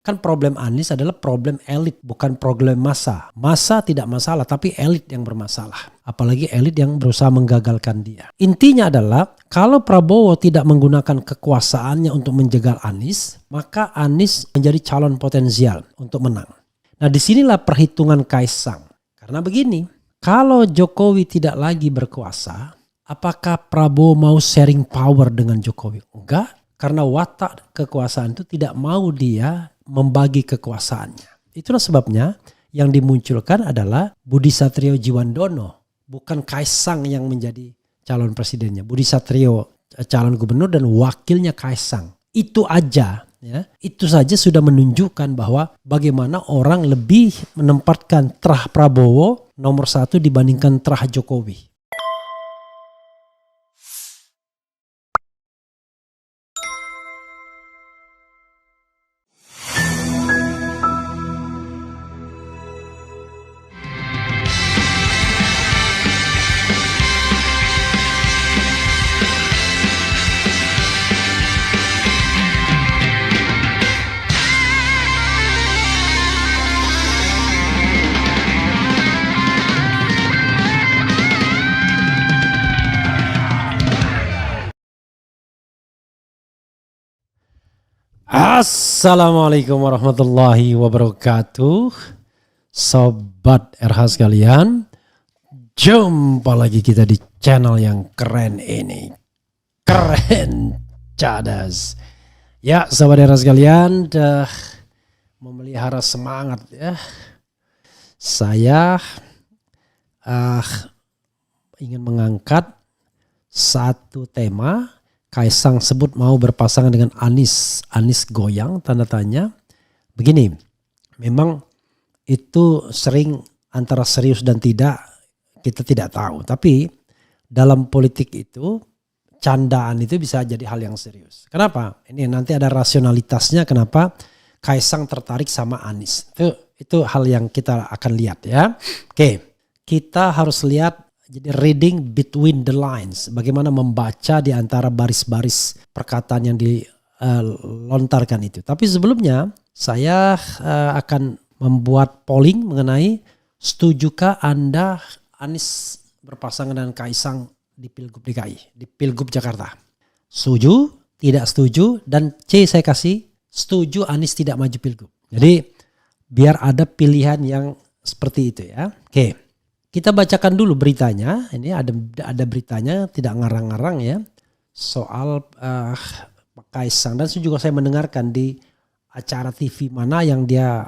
Kan problem Anies adalah problem elit, bukan problem massa. Massa tidak masalah, tapi elit yang bermasalah. Apalagi elit yang berusaha menggagalkan dia. Intinya adalah kalau Prabowo tidak menggunakan kekuasaannya untuk menjegal Anies, maka Anies menjadi calon potensial untuk menang. Nah, disinilah perhitungan Kaisang. Karena begini, kalau Jokowi tidak lagi berkuasa, apakah Prabowo mau sharing power dengan Jokowi? Enggak, karena watak kekuasaan itu tidak mau dia membagi kekuasaannya. Itulah sebabnya yang dimunculkan adalah Budi Satrio Djiwandono, bukan Kaisang yang menjadi calon presidennya. Budi Satrio calon gubernur dan wakilnya Kaisang. Itu aja, ya. Itu saja sudah menunjukkan bahwa bagaimana orang lebih menempatkan terah Prabowo nomor 1 dibandingkan terah Jokowi. Assalamualaikum warahmatullahi wabarakatuh. Sobat RH sekalian, jumpa lagi kita di channel yang keren ini. Keren cadas. Ya, sobat RH sekalian, memelihara semangat ya. Saya ingin mengangkat satu tema. Kaisang sebut mau berpasangan dengan Anies. Anies goyang tanda tanya. Begini, memang itu sering antara serius dan tidak, kita tidak tahu. Tapi dalam politik itu candaan itu bisa jadi hal yang serius. Kenapa? Ini nanti ada rasionalitasnya kenapa Kaisang tertarik sama Anies. Itu hal yang kita akan lihat ya. Oke, kita harus lihat. Jadi reading between the lines, bagaimana membaca di antara baris-baris perkataan yang dilontarkan itu. Tapi sebelumnya saya akan membuat polling mengenai setujukah Anda Anies berpasangan dengan Kaisang di Pilgub DKI, di Pilgub Jakarta. Setuju, tidak setuju, dan C saya kasih setuju Anies tidak maju Pilgub. Jadi biar ada pilihan yang seperti itu ya. Oke. Kita bacakan dulu beritanya. Ini ada beritanya, tidak ngarang-ngarang ya. Soal Kaisang. Dan juga saya mendengarkan di acara TV mana yang dia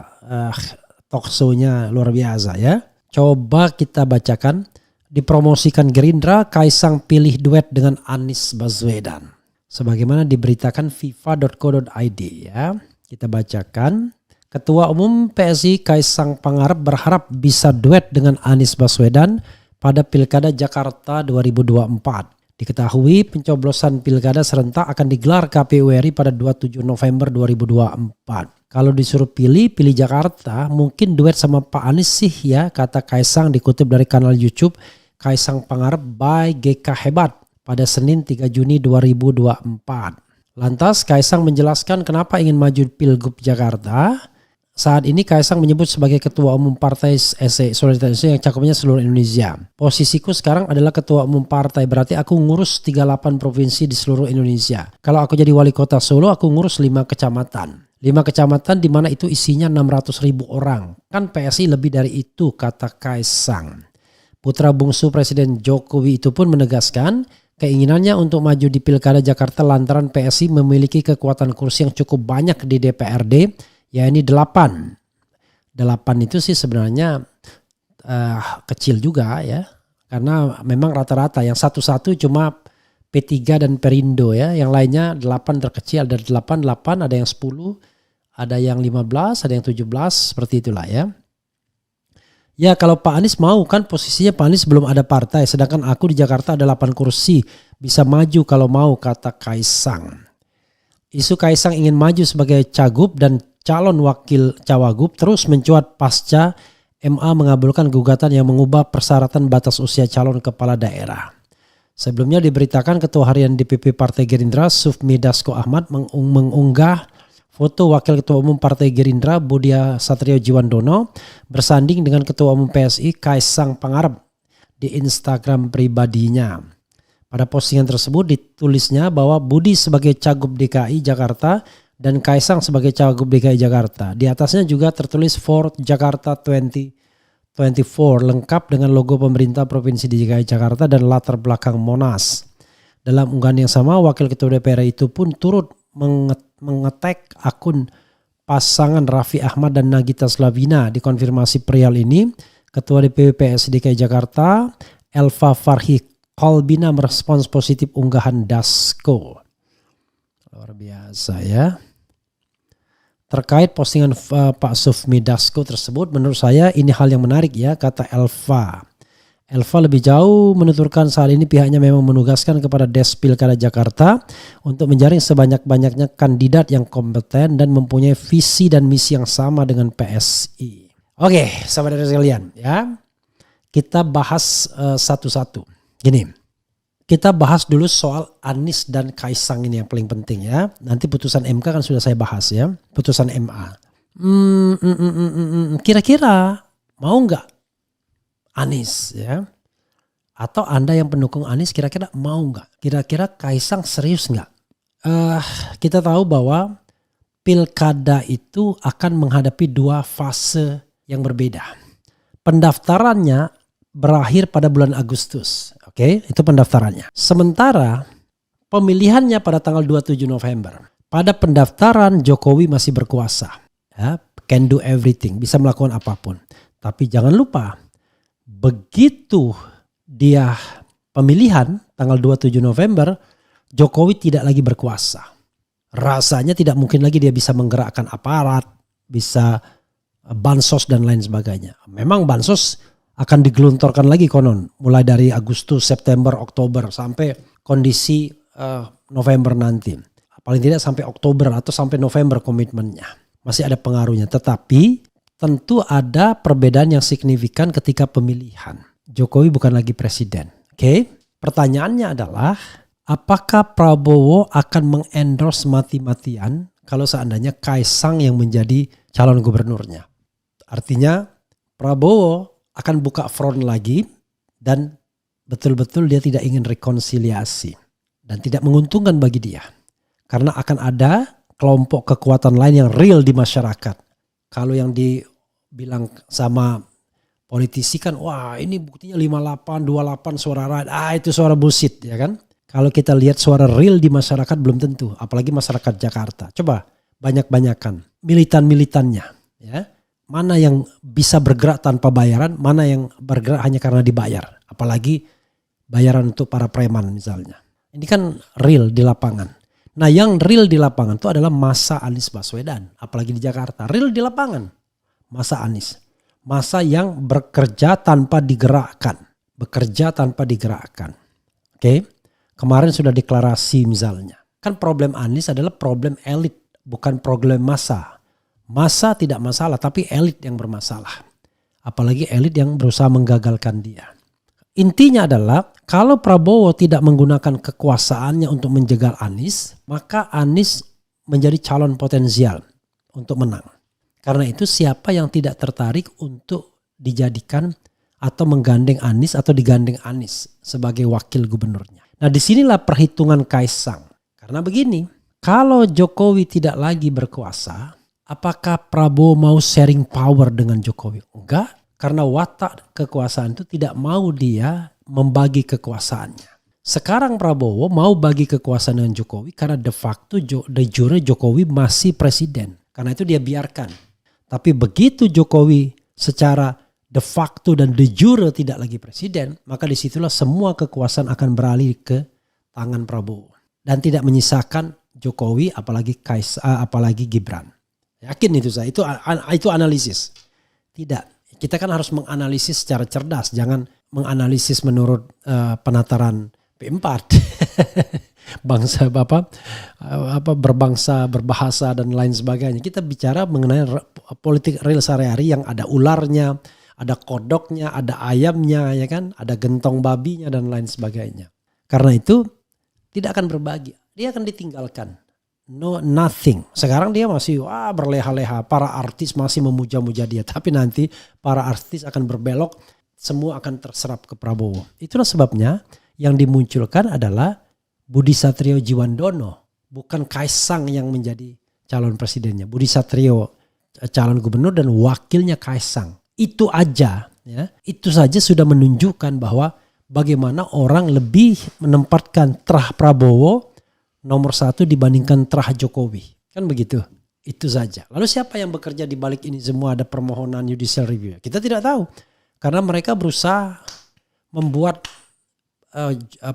talk show-nya luar biasa ya. Coba kita bacakan. Dipromosikan Gerindra, Kaisang pilih duet dengan Anies Baswedan. Sebagaimana diberitakan fifa.co.id ya. Kita bacakan. Ketua Umum PSI Kaisang Pangarep berharap bisa duet dengan Anies Baswedan pada Pilkada Jakarta 2024. Diketahui pencoblosan Pilkada serentak akan digelar KPU RI pada 27 November 2024. Kalau disuruh pilih Jakarta, mungkin duet sama Pak Anies sih ya, kata Kaisang dikutip dari kanal YouTube Kaisang Pangarep by GK Hebat pada Senin 3 Juni 2024. Lantas Kaisang menjelaskan kenapa ingin maju Pilgub Jakarta. Saat ini Kaisang menyebut sebagai Ketua Umum Partai Solidaritas Indonesia yang cakupnya seluruh Indonesia. Posisiku sekarang adalah Ketua Umum Partai, berarti aku ngurus 38 provinsi di seluruh Indonesia. Kalau aku jadi Wali Kota Solo, aku ngurus 5 kecamatan. 5 kecamatan di mana itu isinya 600.000 orang. Kan PSI lebih dari itu, kata Kaisang. Putra bungsu Presiden Jokowi itu pun menegaskan keinginannya untuk maju di Pilkada Jakarta lantaran PSI memiliki kekuatan kursi yang cukup banyak di DPRD. Ya ini 8 itu sih sebenarnya kecil juga ya. Karena memang rata-rata yang satu-satu cuma P3 dan Perindo ya. Yang lainnya 8 terkecil, ada 8, ada yang 10, ada yang 15, ada yang 17, seperti itulah ya. Ya kalau Pak Anies mau kan posisinya Pak Anies belum ada partai. Sedangkan aku di Jakarta ada 8 kursi. Bisa maju kalau mau, kata Kaisang. Isu Kaisang ingin maju sebagai cagup dan calon wakil cawagup terus mencuat pasca MA mengabulkan gugatan yang mengubah persyaratan batas usia calon kepala daerah. Sebelumnya diberitakan Ketua Harian DPP Partai Gerindra Sufmi Dasko Ahmad mengunggah Foto Wakil Ketua Umum Partai Gerindra Budia Satrio Jiwandono bersanding dengan Ketua Umum PSI Kaisang Pangarep di Instagram pribadinya. Pada postingan tersebut ditulisnya bahwa Budi sebagai Cagup DKI Jakarta dan Kaisang sebagai Cagup DKI Jakarta. Di atasnya juga tertulis For Jakarta 2024 lengkap dengan logo pemerintah Provinsi DKI Jakarta dan latar belakang Monas. Dalam unggahan yang sama, Wakil Ketua DPR itu pun turut mengetek akun pasangan Raffi Ahmad dan Nagita Slavina. Dikonfirmasi perihal ini, Ketua DPW PSI DKI Jakarta, Elva Farhi Kolbina merespons positif unggahan Dasko. Luar biasa ya. Terkait postingan Pak Sufmi Dasko tersebut, menurut saya ini hal yang menarik ya, kata Elva. Elva lebih jauh menuturkan saat ini pihaknya memang menugaskan kepada Des Pilkada Jakarta untuk menjaring sebanyak-banyaknya kandidat yang kompeten dan mempunyai visi dan misi yang sama dengan PSI. Oke, sahabat sekalian ya, kita bahas satu-satu. Gini, kita bahas dulu soal Anies dan Kaisang ini yang paling penting ya. Nanti putusan MK kan sudah saya bahas ya, putusan MA. Kira-kira mau nggak Anies ya? Atau Anda yang pendukung Anies kira-kira mau nggak? Kira-kira Kaisang serius nggak? Kita tahu bahwa pilkada itu akan menghadapi 2 fase yang berbeda. Pendaftarannya berakhir pada bulan Agustus. Oke, itu pendaftarannya. Sementara pemilihannya pada tanggal 27 November. Pada pendaftaran Jokowi masih berkuasa. Ya, can do everything, bisa melakukan apapun. Tapi jangan lupa, begitu dia pemilihan tanggal 27 November, Jokowi tidak lagi berkuasa. Rasanya tidak mungkin lagi dia bisa menggerakkan aparat, bisa bansos dan lain sebagainya. Memang bansos akan digelontorkan lagi konon mulai dari Agustus, September, Oktober sampai kondisi November nanti. Paling tidak sampai Oktober atau sampai November komitmennya. Masih ada pengaruhnya, tetapi tentu ada perbedaan yang signifikan ketika pemilihan. Jokowi bukan lagi presiden. Oke? Pertanyaannya adalah, apakah Prabowo akan mengendorse mati-matian kalau seandainya Kaisang yang menjadi calon gubernurnya? Artinya Prabowo akan buka front lagi dan betul-betul dia tidak ingin rekonsiliasi. Dan tidak menguntungkan bagi dia. Karena akan ada kelompok kekuatan lain yang real di masyarakat. Kalau yang dibilang sama politisi kan, wah ini buktinya 58, 28 suara rakyat. Itu suara bullshit ya kan. Kalau kita lihat suara real di masyarakat belum tentu. Apalagi masyarakat Jakarta. Coba banyak-banyakan militan-militannya. Ya. Mana yang bisa bergerak tanpa bayaran, mana yang bergerak hanya karena dibayar. Apalagi bayaran untuk para preman misalnya. Ini kan real di lapangan. Nah yang real di lapangan itu adalah masa Anies Baswedan. Apalagi di Jakarta. Real di lapangan. Masa Anies. Masa yang bekerja tanpa digerakkan. Bekerja tanpa digerakkan. Oke. Kemarin sudah deklarasi misalnya. Kan problem Anies adalah problem elit. Bukan problem massa. Massa tidak masalah. Tapi elit yang bermasalah. Apalagi elit yang berusaha menggagalkan dia. Intinya adalah kalau Prabowo tidak menggunakan kekuasaannya untuk menjegal Anies, maka Anies menjadi calon potensial untuk menang. Karena itu siapa yang tidak tertarik untuk dijadikan atau menggandeng Anies atau digandeng Anies sebagai wakil gubernurnya. Nah disinilah perhitungan Kaisang. Karena begini, kalau Jokowi tidak lagi berkuasa, apakah Prabowo mau sharing power dengan Jokowi? Enggak. Karena watak kekuasaan itu tidak mau dia membagi kekuasaannya. Sekarang Prabowo mau bagi kekuasaan dengan Jokowi karena de facto de jure Jokowi masih presiden. Karena itu dia biarkan. Tapi begitu Jokowi secara de facto dan de jure tidak lagi presiden, maka disitulah semua kekuasaan akan beralih ke tangan Prabowo. Dan tidak menyisakan Jokowi apalagi apalagi Gibran. Yakin itu saya, itu analisis. Tidak. Kita kan harus menganalisis secara cerdas, jangan menganalisis menurut penataran P4. Bangsa berbangsa, berbahasa dan lain sebagainya. Kita bicara mengenai politik real sehari-hari yang ada ularnya, ada kodoknya, ada ayamnya, ya kan, ada gentong babinya dan lain sebagainya. Karena itu tidak akan berbagi, dia akan ditinggalkan. nothing. Sekarang dia masih berleha-leha, para artis masih memuja-muja dia. Tapi nanti para artis akan berbelok, semua akan terserap ke Prabowo. Itulah sebabnya yang dimunculkan adalah Budi Satrio Djiwandono, bukan Kaisang yang menjadi calon presidennya. Budi Satrio calon gubernur dan wakilnya Kaisang. Itu aja, ya. Itu saja sudah menunjukkan bahwa bagaimana orang lebih menempatkan terah Prabowo nomor 1 dibandingkan terah Jokowi. Kan begitu. Itu saja. Lalu siapa yang bekerja di balik ini semua, ada permohonan judicial review? Kita tidak tahu. Karena mereka berusaha membuat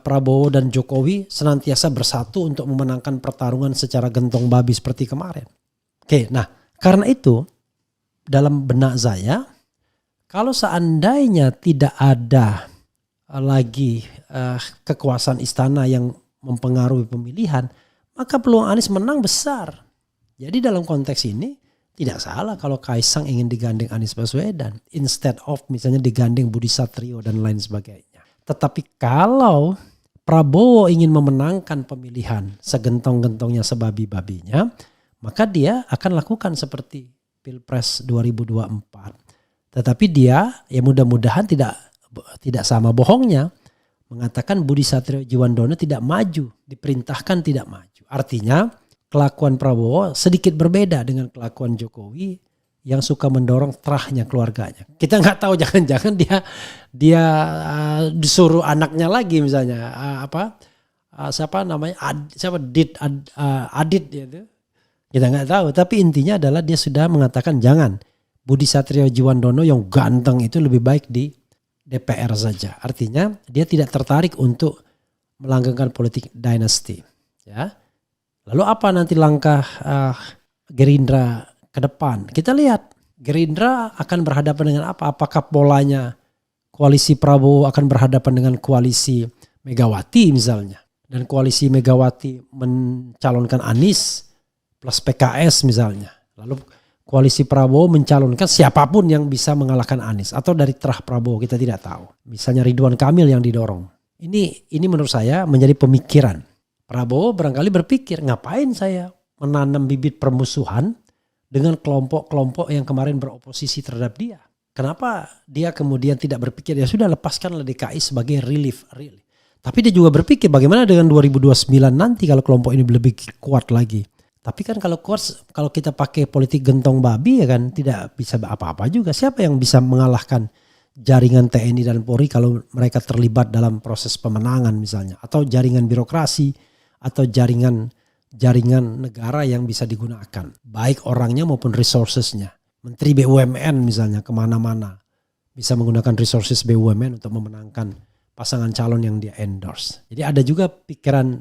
Prabowo dan Jokowi senantiasa bersatu untuk memenangkan pertarungan secara gentong babi seperti kemarin. Oke, nah karena itu dalam benak saya, kalau seandainya tidak ada lagi kekuasaan istana yang mempengaruhi pemilihan, maka peluang Anies menang besar. Jadi dalam konteks ini tidak salah kalau Kaisang ingin digandeng Anies Baswedan instead of misalnya digandeng Budi Satrio dan lain sebagainya. Tetapi kalau Prabowo ingin memenangkan pemilihan segentong-gentongnya sebabi-babinya, maka dia akan lakukan seperti Pilpres 2024. Tetapi dia ya mudah-mudahan tidak sama bohongnya mengatakan Budi Satrio Djiwandono tidak maju, diperintahkan tidak maju. Artinya kelakuan Prabowo sedikit berbeda dengan kelakuan Jokowi yang suka mendorong terahnya keluarganya. Kita nggak tahu, jangan-jangan dia disuruh anaknya lagi misalnya Adit itu. Kita nggak tahu. Tapi intinya adalah dia sudah mengatakan jangan, Budi Satrio Djiwandono yang ganteng itu lebih baik di DPR saja. Artinya dia tidak tertarik untuk melanggengkan politik dinasti. Ya. Lalu apa nanti langkah Gerindra ke depan? Kita lihat Gerindra akan berhadapan dengan apa? Apakah polanya koalisi Prabowo akan berhadapan dengan koalisi Megawati misalnya. Dan koalisi Megawati mencalonkan Anies plus PKS misalnya. Lalu koalisi Prabowo mencalonkan siapapun yang bisa mengalahkan Anies. Atau dari terah Prabowo, kita tidak tahu. Misalnya Ridwan Kamil yang didorong. Ini menurut saya menjadi pemikiran. Prabowo barangkali berpikir, ngapain saya menanam bibit permusuhan dengan kelompok-kelompok yang kemarin beroposisi terhadap dia. Kenapa dia kemudian tidak berpikir, ya sudah lepaskanlah DKI sebagai relief. Tapi dia juga berpikir bagaimana dengan 2029 nanti kalau kelompok ini lebih kuat lagi. Tapi kan kalau kita pakai politik gentong babi ya kan tidak bisa apa-apa juga. Siapa yang bisa mengalahkan jaringan TNI dan Polri kalau mereka terlibat dalam proses pemenangan misalnya. Atau jaringan birokrasi atau jaringan negara yang bisa digunakan. Baik orangnya maupun resourcesnya. Menteri BUMN misalnya kemana-mana. Bisa menggunakan resources BUMN untuk memenangkan pasangan calon yang dia endorse. Jadi ada juga pikiran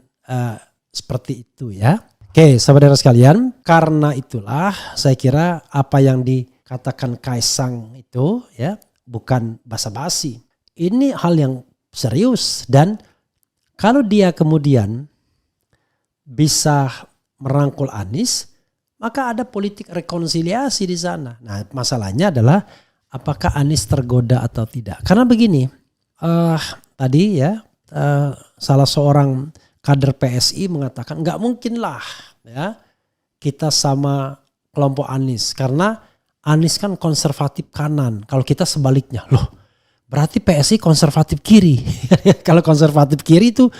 seperti itu ya. Oke, saudara sekalian, karena itulah saya kira apa yang dikatakan Kaisang itu ya bukan basa-basi. Ini hal yang serius dan kalau dia kemudian bisa merangkul Anies, maka ada politik rekonsiliasi di sana. Nah, masalahnya adalah apakah Anies tergoda atau tidak. Karena begini, tadi ya salah seorang kader PSI mengatakan nggak mungkin lah ya kita sama kelompok Anies karena Anies kan konservatif kanan. Kalau kita sebaliknya, loh berarti PSI konservatif kiri. Kalau konservatif kiri itu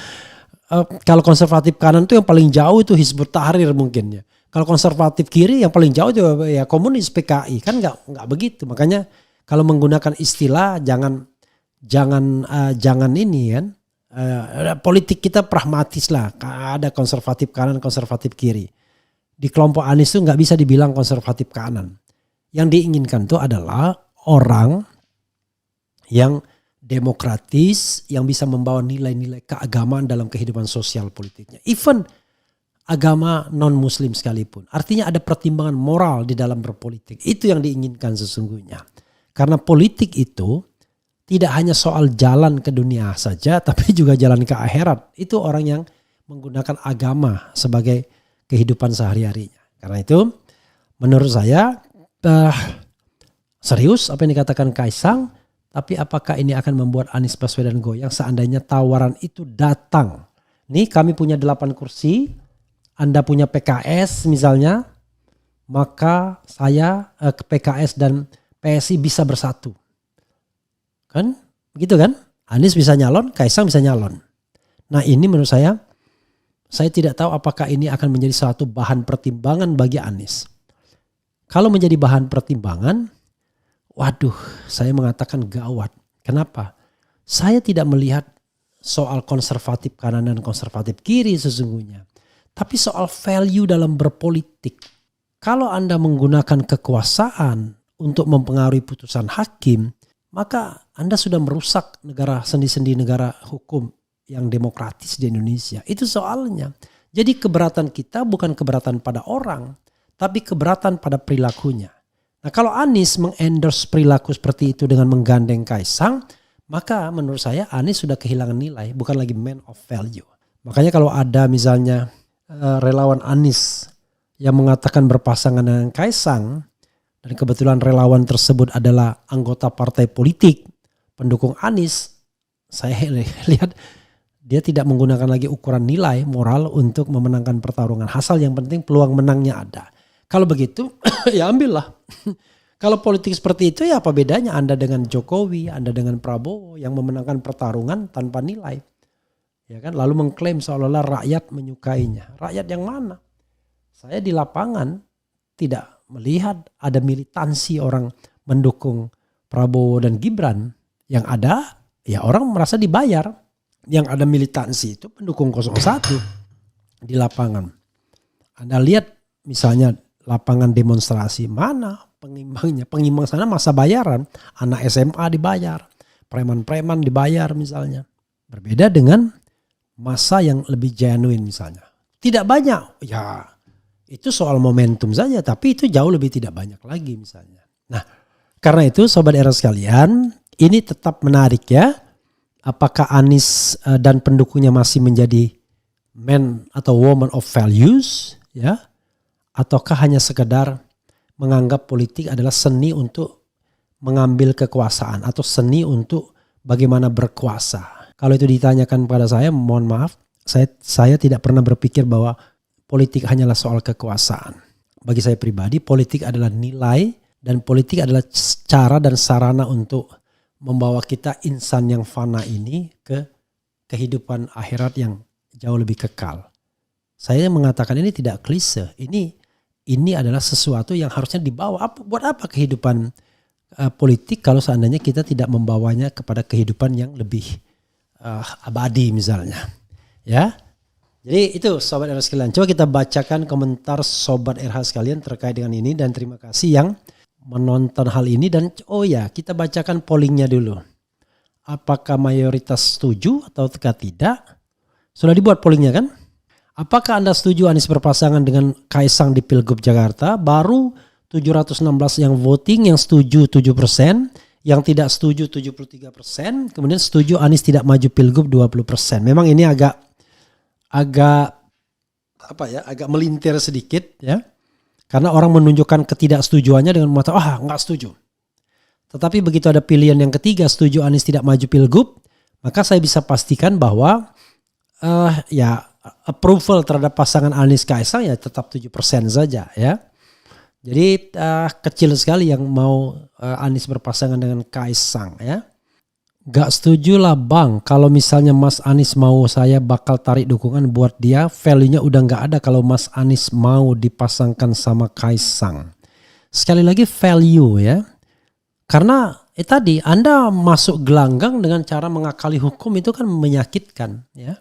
kalau konservatif kanan itu yang paling jauh itu Hizbut Tahrir mungkin ya. Kalau konservatif kiri yang paling jauh itu ya komunis PKI kan nggak begitu. Makanya kalau menggunakan istilah jangan ini kan. Politik kita pragmatis lah. Ada konservatif kanan, konservatif kiri. Di kelompok Anies itu nggak bisa dibilang konservatif kanan. Yang diinginkan itu adalah orang yang demokratis, yang bisa membawa nilai-nilai keagamaan dalam kehidupan sosial politiknya. Even agama non-muslim sekalipun. Artinya ada pertimbangan moral di dalam berpolitik. Itu yang diinginkan sesungguhnya. Karena politik itu tidak hanya soal jalan ke dunia saja, tapi juga jalan ke akhirat. Itu orang yang menggunakan agama sebagai kehidupan sehari-harinya. Karena itu menurut saya serius apa yang dikatakan Kaisang. Tapi apakah ini akan membuat Anies Baswedan goyang seandainya tawaran itu datang? Nih kami punya 8 kursi. Anda punya PKS misalnya, maka saya PKS dan PSI bisa bersatu. Kan? Begitu kan? Anies bisa nyalon, Kaisang bisa nyalon. Nah ini menurut saya tidak tahu apakah ini akan menjadi suatu bahan pertimbangan bagi Anies. Kalau menjadi bahan pertimbangan, waduh, saya mengatakan gawat. Kenapa? Saya tidak melihat soal konservatif kanan dan konservatif kiri sesungguhnya. Tapi soal value dalam berpolitik. Kalau Anda menggunakan kekuasaan untuk mempengaruhi putusan hakim, maka Anda sudah merusak negara sendi-sendi negara hukum yang demokratis di Indonesia. Itu soalnya. Jadi keberatan kita bukan keberatan pada orang, tapi keberatan pada perilakunya. Nah kalau Anies mengendorse perilaku seperti itu dengan menggandeng Kaisang, maka menurut saya Anies sudah kehilangan nilai, bukan lagi man of value. Makanya kalau ada misalnya relawan Anies yang mengatakan berpasangan dengan Kaisang, dan kebetulan relawan tersebut adalah anggota partai politik pendukung Anies, saya lihat dia tidak menggunakan lagi ukuran nilai moral untuk memenangkan pertarungan. Asal yang penting peluang menangnya ada. Kalau begitu ya ambillah. Kalau politik seperti itu ya apa bedanya Anda dengan Jokowi, Anda dengan Prabowo yang memenangkan pertarungan tanpa nilai. Ya kan? Lalu mengklaim seolah-olah rakyat menyukainya. Rakyat yang mana? Saya di lapangan tidak melihat ada militansi orang mendukung Prabowo dan Gibran. Yang ada ya orang merasa dibayar. Yang ada militansi itu pendukung 01 di lapangan. Anda lihat misalnya lapangan demonstrasi, mana pengimbangnya? Pengimbang sana masa bayaran, anak SMA dibayar, preman-preman dibayar misalnya. Berbeda dengan masa yang lebih genuine misalnya. Tidak banyak, ya itu soal momentum saja, tapi itu jauh lebih tidak banyak lagi misalnya. Nah karena itu Sobat Era sekalian, ini tetap menarik ya. Apakah Anies dan pendukungnya masih menjadi man atau woman of values ya? Ataukah hanya sekedar menganggap politik adalah seni untuk mengambil kekuasaan atau seni untuk bagaimana berkuasa? Kalau itu ditanyakan pada saya, mohon maaf, saya tidak pernah berpikir bahwa politik hanyalah soal kekuasaan. Bagi saya pribadi, politik adalah nilai dan politik adalah cara dan sarana untuk membawa kita insan yang fana ini ke kehidupan akhirat yang jauh lebih kekal. Saya mengatakan ini tidak klise. Ini adalah sesuatu yang harusnya dibawa. Buat apa kehidupan politik kalau seandainya kita tidak membawanya kepada kehidupan yang lebih abadi misalnya. Ya. Jadi itu Sobat RH sekalian. Coba kita bacakan komentar Sobat RH sekalian terkait dengan ini. Dan terima kasih yang menonton hal ini. Dan kita bacakan pollingnya dulu. Apakah mayoritas setuju atau tidak? Sudah dibuat pollingnya kan? Apakah Anda setuju Anies berpasangan dengan Kaisang di Pilgub Jakarta? Baru 716 yang voting, yang setuju 7%, yang tidak setuju 73%, kemudian setuju Anies tidak maju Pilgub 20%. Memang ini agak melintir sedikit ya. Karena orang menunjukkan ketidaksetujuannya dengan mengatakan nggak setuju. Tetapi begitu ada pilihan yang ketiga, setuju Anies tidak maju Pilgub, maka saya bisa pastikan bahwa approval terhadap pasangan Anies Kaisang ya tetap 7% saja ya. Jadi kecil sekali yang mau Anies berpasangan dengan Kaisang ya. Gak setuju lah bang, kalau misalnya Mas Anies mau saya bakal tarik dukungan buat dia, value-nya udah gak ada kalau Mas Anies mau dipasangkan sama Kaisang. Sekali lagi value ya. Karena tadi Anda masuk gelanggang dengan cara mengakali hukum itu kan menyakitkan ya.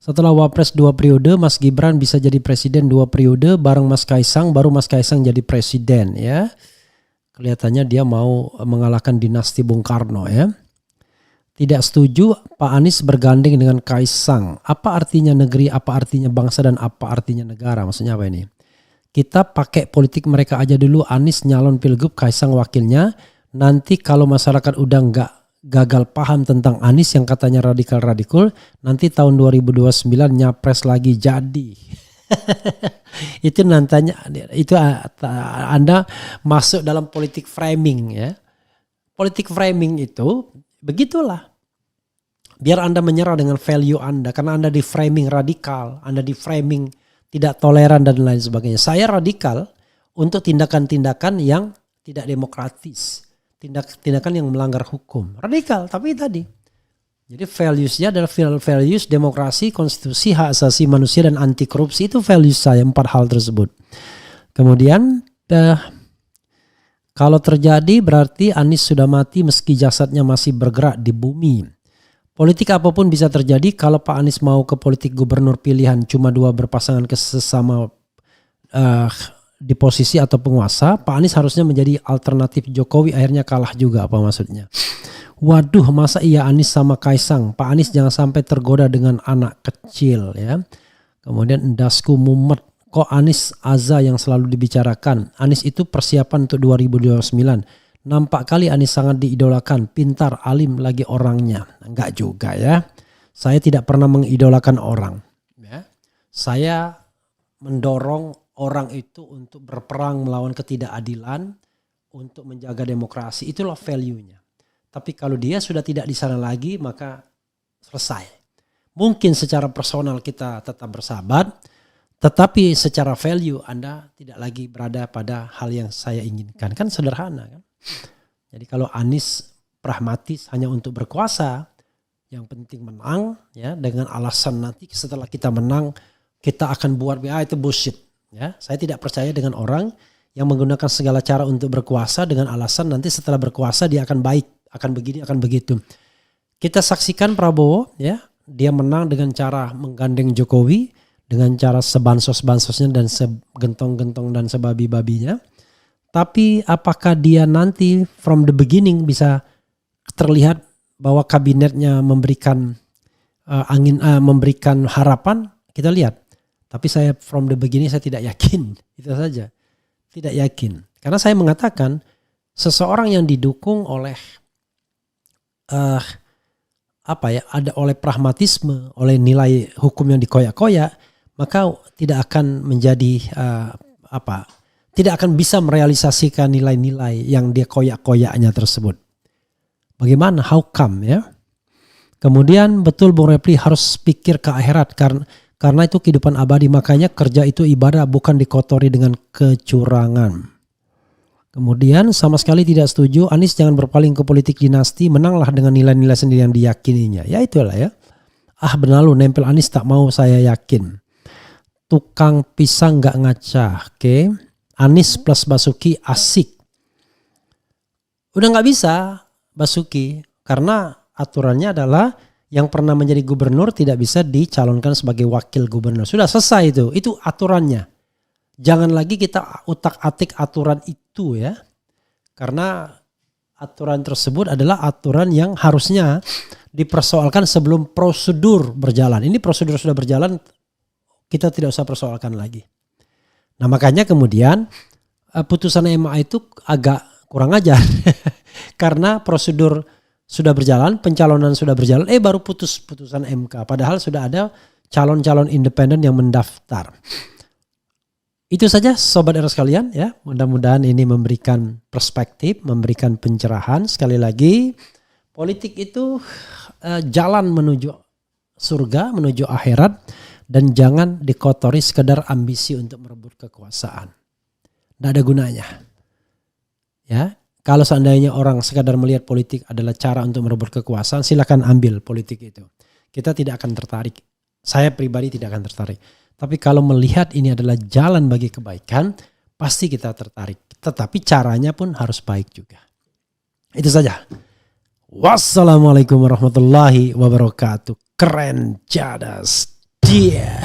Setelah Wapres 2 periode, Mas Gibran bisa jadi presiden 2 periode bareng Mas Kaisang, baru Mas Kaisang jadi presiden ya. Kelihatannya dia mau mengalahkan dinasti Bung Karno ya. Tidak setuju Pak Anies bergandeng dengan Kaisang. Apa artinya negeri, apa artinya bangsa, dan apa artinya negara? Maksudnya apa ini? Kita pakai politik mereka aja dulu. Anies nyalon Pilgub, Kaisang wakilnya. Nanti kalau masyarakat udah nggak gagal paham tentang Anies yang katanya radikal-radikal, nanti tahun 2029 nyapres lagi jadi. Itu nantinya, itu Anda masuk dalam politik framing ya. Politik framing itu begitulah. Biar Anda menyerah dengan value Anda. Karena Anda di framing radikal. Anda di framing tidak toleran dan lain sebagainya. Saya radikal untuk tindakan-tindakan yang tidak demokratis, tindakan yang melanggar hukum. Radikal, tapi tadi. Jadi values-nya adalah values demokrasi, konstitusi, hak asasi manusia, dan anti korupsi. Itu values saya, 4 hal tersebut. Kemudian kalau terjadi berarti Anies sudah mati meski jasadnya masih bergerak di bumi. Politik apapun bisa terjadi. Kalau Pak Anies mau ke politik gubernur pilihan cuma 2 berpasangan ke sesama di posisi atau penguasa, Pak Anies harusnya menjadi alternatif Jokowi, akhirnya kalah juga. Apa maksudnya? Waduh, masa iya Anies sama Kaisang? Pak Anies jangan sampai tergoda dengan anak kecil ya. Kemudian endasku mumet. Kok Anies Aza yang selalu dibicarakan? Anies itu persiapan untuk 2029. Nampak kali Anies sangat diidolakan. Pintar, alim lagi orangnya. Enggak juga ya. Saya tidak pernah mengidolakan orang. Ya. Saya mendorong orang itu untuk berperang melawan ketidakadilan. Untuk menjaga demokrasi. Itulah value-nya. Tapi kalau dia sudah tidak di sana lagi, maka selesai. Mungkin secara personal kita tetap bersahabat, tetapi secara value Anda tidak lagi berada pada hal yang saya inginkan. Kan sederhana kan. Jadi kalau Anies pragmatis hanya untuk berkuasa, yang penting menang ya, dengan alasan nanti setelah kita menang kita akan buat itu bullshit ya. Saya tidak percaya dengan orang yang menggunakan segala cara untuk berkuasa dengan alasan nanti setelah berkuasa dia akan baik. Akan begini, akan begitu. Kita saksikan Prabowo ya, dia menang dengan cara menggandeng Jokowi, dengan cara sebansos-bansosnya dan segentong-gentong dan sebabi-babinya. Tapi apakah dia nanti from the beginning bisa terlihat bahwa kabinetnya memberikan memberikan harapan? Kita lihat. Tapi saya from the beginning saya tidak yakin. Itu saja. Tidak yakin. Karena saya mengatakan seseorang yang didukung oleh ada oleh pragmatisme, oleh nilai hukum yang dikoyak-koyak, maka tidak akan menjadi tidak akan bisa merealisasikan nilai-nilai yang dia koyak-koyaknya tersebut. Bagaimana? How come ya? Kemudian betul Bung Repli harus pikir ke akhirat karena itu kehidupan abadi, makanya kerja itu ibadah bukan dikotori dengan kecurangan. Kemudian sama sekali tidak setuju, Anies jangan berpaling ke politik dinasti, menanglah dengan nilai-nilai sendiri yang diyakininya. Ya itulah ya. Benalu nempel Anies tak mau saya yakin. Tukang pisang gak ngaca. Oke. Anies plus Basuki asik. Udah gak bisa Basuki karena aturannya adalah yang pernah menjadi gubernur tidak bisa dicalonkan sebagai wakil gubernur. Sudah selesai itu. Itu aturannya. Jangan lagi kita utak-atik aturan itu ya. Karena aturan tersebut adalah aturan yang harusnya dipersoalkan sebelum prosedur berjalan. Ini prosedur sudah berjalan, kita tidak usah persoalkan lagi. Nah makanya kemudian putusan MA itu agak kurang ajar. Karena prosedur sudah berjalan, pencalonan sudah berjalan, baru putusan MK. Padahal sudah ada calon-calon independen yang mendaftar. Itu saja Sobat Era sekalian ya. Mudah-mudahan ini memberikan perspektif, memberikan pencerahan. Sekali lagi, politik itu jalan menuju surga, menuju akhirat. Dan jangan dikotori sekedar ambisi untuk merebut kekuasaan. Tidak ada gunanya. Ya, kalau seandainya orang sekadar melihat politik adalah cara untuk merebut kekuasaan, silakan ambil politik itu. Kita tidak akan tertarik. Saya pribadi tidak akan tertarik. Tapi kalau melihat ini adalah jalan bagi kebaikan, pasti kita tertarik. Tetapi caranya pun harus baik juga. Itu saja. Wassalamualaikum warahmatullahi wabarakatuh. Keren, jadas. Dia.